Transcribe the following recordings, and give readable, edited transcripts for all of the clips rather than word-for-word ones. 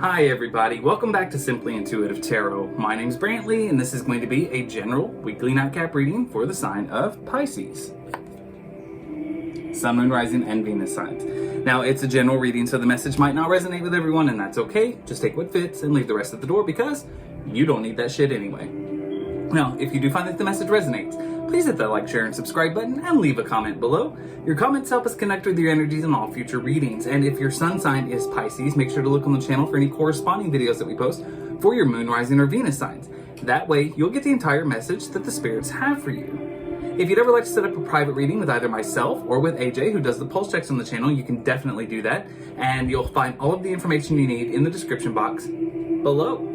Hi everybody, welcome back to Simply Intuitive Tarot. My name's Brantley and this is going to be a general weekly nightcap reading for the sign of Pisces. Sun, Moon, Rising, and Venus signs. Now it's a general reading, so the message might not resonate with everyone, and that's okay. Just take what fits and leave the rest at the door because you don't need that shit anyway. Now, if you do find that the message resonates, please hit that like, share, and subscribe button and leave a comment below. Your comments help us connect with your energies in all future readings. And if your sun sign is Pisces, make sure to look on the channel for any corresponding videos that we post for your Moon, Rising, or Venus signs. That way, you'll get the entire message that the spirits have for you. If you'd ever like to set up a private reading with either myself or with AJ, who does the pulse checks on the channel, you can definitely do that. And you'll find all of the information you need in the description box below.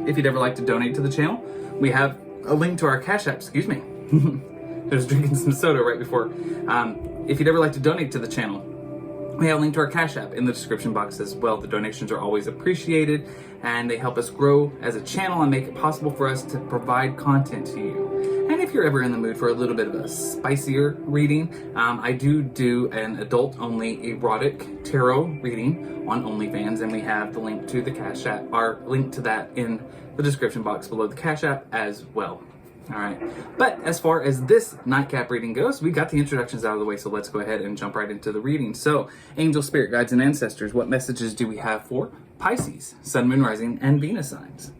If you'd ever like to donate to the channel, we have a link to our Cash App, excuse me. I was drinking some soda right before. If you'd ever like to donate to the channel, we have a link to our Cash App in the description box as well. The donations are always appreciated and they help us grow as a channel and make it possible for us to provide content to you. And if you're ever in the mood for a little bit of a spicier reading, I do an adult-only erotic tarot reading on OnlyFans, and we have the link to the Cash App, our link to that in the description box below the Cash App as well. All right, but as far as this nightcap reading goes, we got the introductions out of the way, so let's go ahead and jump right into the reading. So, angel, spirit guides, and ancestors, what messages do we have for Pisces, Sun, Moon, Rising, and Venus signs?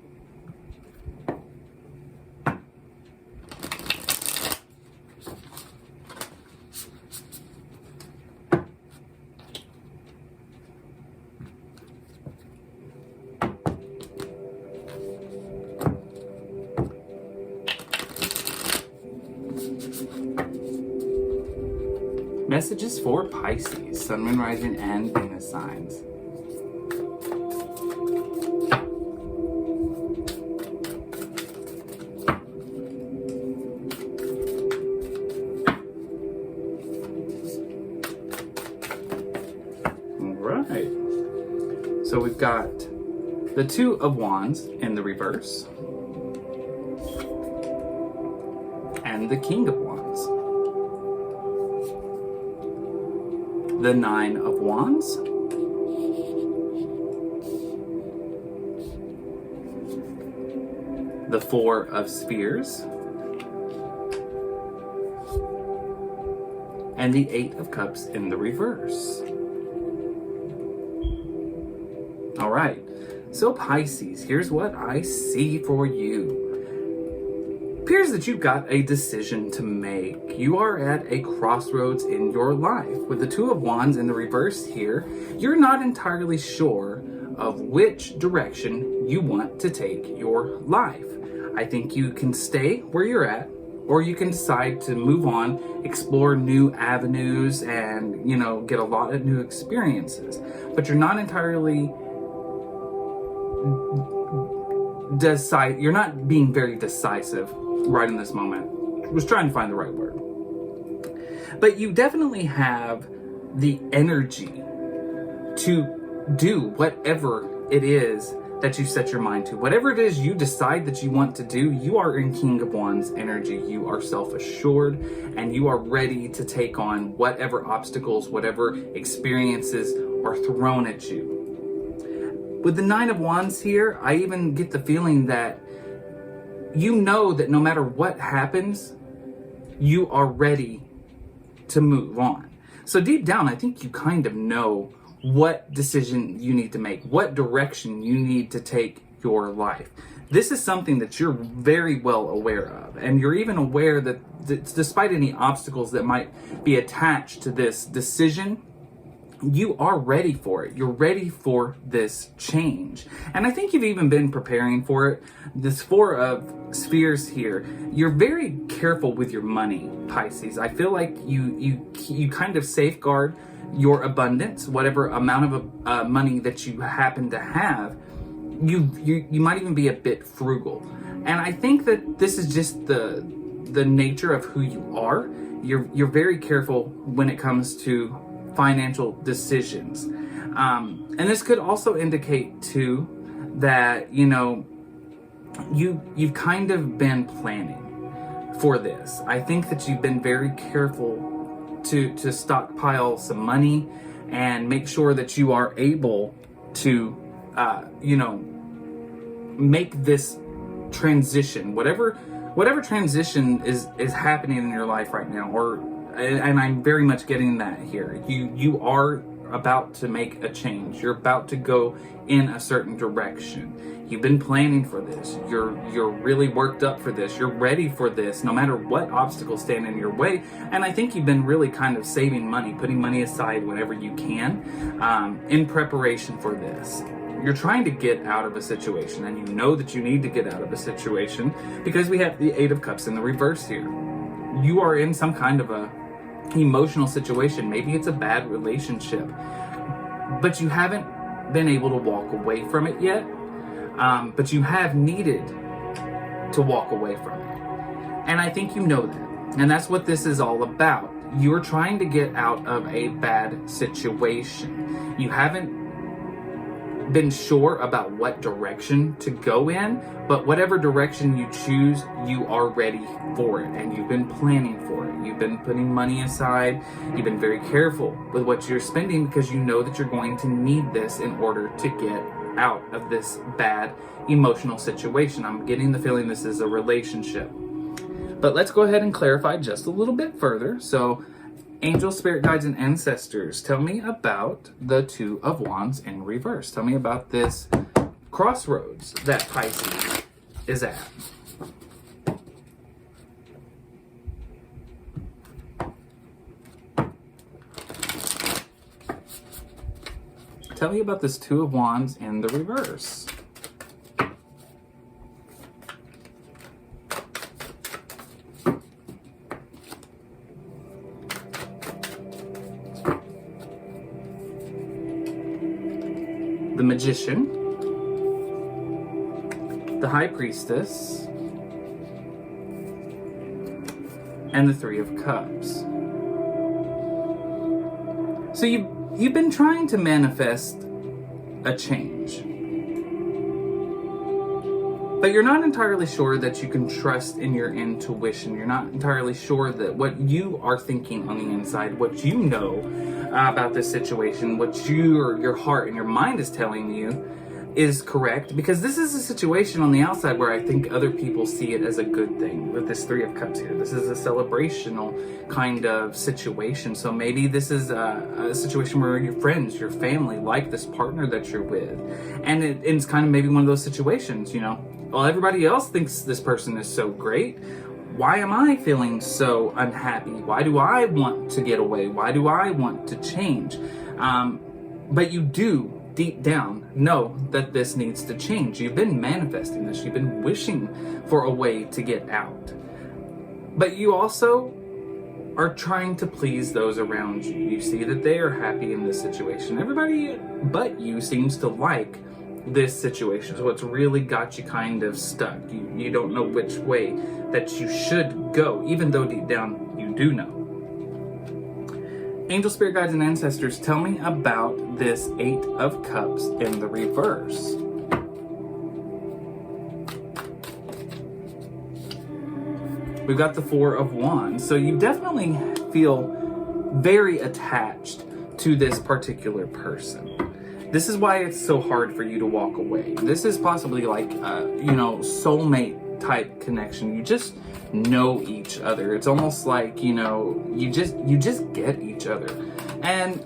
Messages for Pisces, Sun, Moon, Rising, and Venus signs. Alright. So we've got the Two of Wands in the reverse. And the King of Wands. The Nine of Wands, the Four of Spheres, and the Eight of Cups in the reverse. All right, so Pisces, here's what I see for you. Appears that you've got a decision to make. You are at a crossroads in your life. With the Two of Wands in the reverse here, you're not entirely sure of which direction you want to take your life. I think you can stay where you're at, or you can decide to move on, explore new avenues, and, get a lot of new experiences. But you're not entirely you're not being very decisive right in this moment. I was trying to find the right word. But you definitely have the energy to do whatever it is that you set your mind to. Whatever it is you decide that you want to do, you are in King of Wands energy. You are self-assured and you are ready to take on whatever obstacles, whatever experiences are thrown at you. With the Nine of Wands here, I even get the feeling that you know that no matter what happens, you are ready to move on. So deep down, I think you kind of know what decision you need to make, what direction you need to take your life. This is something that you're very well aware of. And you're even aware that despite any obstacles that might be attached to this decision, you are ready for it. You're ready for this change. And I think you've even been preparing for it. This Four of Spheres here, you're very careful with your money, Pisces. I feel like you kind of safeguard your abundance, whatever amount of money that you happen to have. You might even be a bit frugal. And I think that this is just the nature of who you are. You're very careful when it comes to financial decisions. And this could also indicate too that, you've kind of been planning for this. I think that you've been very careful to stockpile some money and make sure that you are able to make this transition, whatever transition is happening in your life right now, and I'm very much getting that here. You are about to make a change. You're about to go in a certain direction. You've been planning for this. You're really worked up for this. You're ready for this, no matter what obstacles stand in your way. And I think you've been really kind of saving money, putting money aside whenever you can, in preparation for this. You're trying to get out of a situation, and you know that you need to get out of a situation because we have the Eight of Cups in the reverse here. You are in some kind of a emotional situation. Maybe it's a bad relationship, but you haven't been able to walk away from it yet. But you have needed to walk away from it. And I think you know that. And that's what this is all about. You're trying to get out of a bad situation. You haven't been sure about what direction to go in, but whatever direction you choose, you are ready for it, and you've been planning for it. You've been putting money aside. You've been very careful with what you're spending because you know that you're going to need this in order to get out of this bad emotional situation. I'm getting the feeling this is a relationship. But let's go ahead and clarify just a little bit further. So, angels, spirit guides, and ancestors, tell me about the Two of Wands in reverse. Tell me about this crossroads that Pisces is at. Tell me about this Two of Wands in the reverse. The Magician, the High Priestess, and the Three of Cups. So you've been trying to manifest a change, but you're not entirely sure that you can trust in your intuition. You're not entirely sure that what you are thinking on the inside, what you know about this situation, what your heart and your mind is telling you is correct, because this is a situation on the outside where I think other people see it as a good thing with this Three of Cups here. This is a celebrational kind of situation. So maybe this is a situation where your friends, your family like this partner that you're with, and it's kind of maybe one of those situations, well, everybody else thinks this person is so great. Why am I feeling so unhappy? Why do I want to get away? Why do I want to change? But you do, deep down, know that this needs to change. You've been manifesting this. You've been wishing for a way to get out. But you also are trying to please those around you. You see that they are happy in this situation. Everybody but you seems to like this situation. So it's really got you kind of stuck. You don't know which way that you should go, even though deep down you do know. Angel, spirit guides, and ancestors, tell me about this Eight of Cups in the reverse. We've got the Four of Wands. So you definitely feel very attached to this particular person. This is why it's so hard for you to walk away. This is possibly like, soulmate type connection. You just know each other. It's almost like, you just get each other. And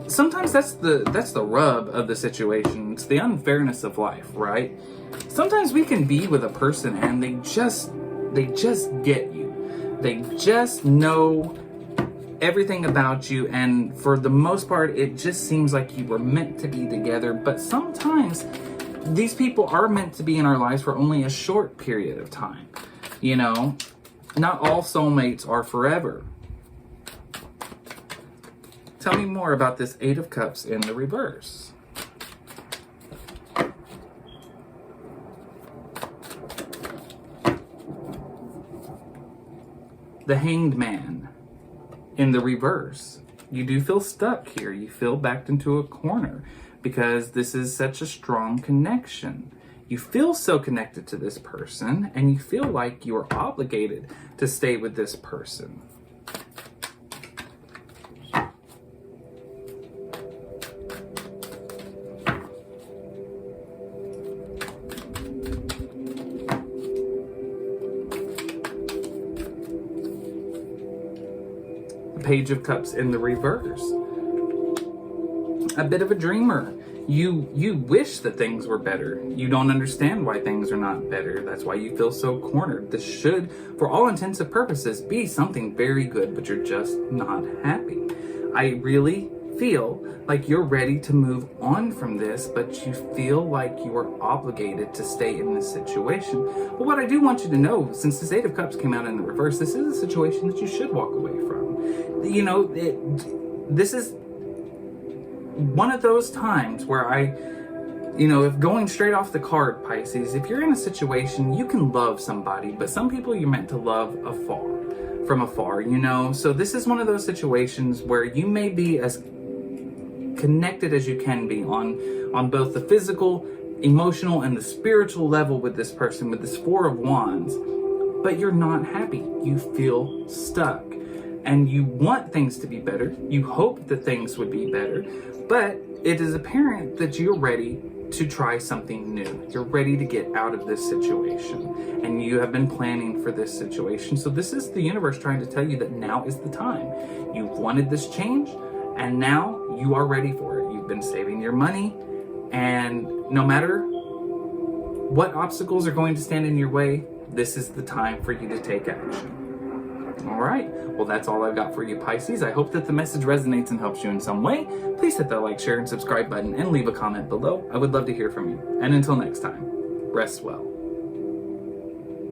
sometimes that's the rub of the situation. It's the unfairness of life, right? Sometimes we can be with a person and they just get you. They just know everything about you, and for the most part it just seems like you were meant to be together. But sometimes these people are meant to be in our lives for only a short period of time. Not all soulmates are forever. Tell me more about this Eight of Cups in the reverse. The Hanged Man in the reverse. You do feel stuck here. You feel backed into a corner because this is such a strong connection. You feel so connected to this person, and you feel like you are obligated to stay with this person. Page of Cups in the reverse. A bit of a dreamer. You wish that things were better. You don't understand why things are not better. That's why you feel so cornered. This should, for all intents and purposes, be something very good, but you're just not happy. I really feel like you're ready to move on from this, but you feel like you are obligated to stay in this situation. But what I do want you to know, since this Eight of Cups came out in the reverse, this is a situation that you should walk away from. You know, this is one of those times where if going straight off the card, Pisces, if you're in a situation, you can love somebody, but some people you're meant to love from afar, So this is one of those situations where you may be as connected as you can be on both the physical, emotional, and the spiritual level with this person, with this Four of Wands, but you're not happy. You feel stuck. And you want things to be better. You hope that things would be better. But it is apparent that you're ready to try something new. You're ready to get out of this situation. And you have been planning for this situation. So this is the universe trying to tell you that now is the time. You've wanted this change, and now you are ready for it. You've been saving your money, and no matter what obstacles are going to stand in your way, this is the time for you to take action. All right, well, that's all I've got for you, Pisces. I hope that the message resonates and helps you in some way. Please hit that like, share, and subscribe button and leave a comment below. I would love to hear from you. And until next time, rest well.